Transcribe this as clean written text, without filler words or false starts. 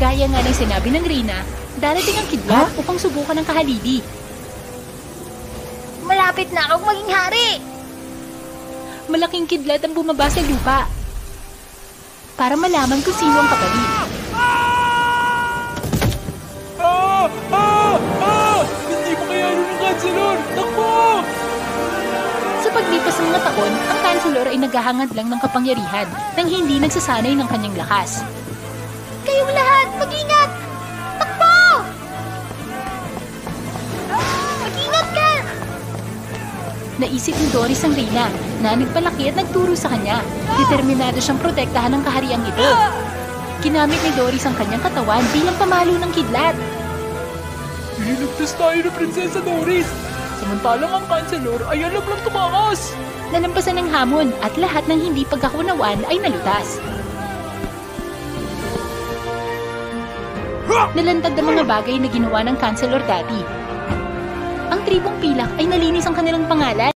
Gaya nga ng sinabi ng Reyna, darating ang kidlat upang subukan ng kahalili. Malapit na akong maging hari! Malaking kidlat ang bumaba sa lupa para malaman kung sino ang kapalit. Hindi mo kaya ng Kanselor! Takbo! Sa paglipas ng mga taon, ang Kanselor ay naghahangad lang ng kapangyarihan nang hindi nagsasanay ng kanyang lakas. Kayong lahat, mag-ingat! Takbo! Mag-ingat ka! Naisip ni Doris ang Reyna na nagpalaki at nagturo sa kanya. Determinado siyang protektahan ang kahariang ito. Ginamit ni Doris ang kanyang katawan bilang pamalo ng kidlat. Iligtas tayo ng Prinsesa Doris! Samantalang ang Kanselor ay alam lang tumakas! Nalampasan ng hamon at lahat ng hindi pagkakunawaan ay nalutas. Nalantad ang mga bagay na ginawa ng Kanselor dati. Ang tribong pilak ay nalinis ang kanilang pangalan.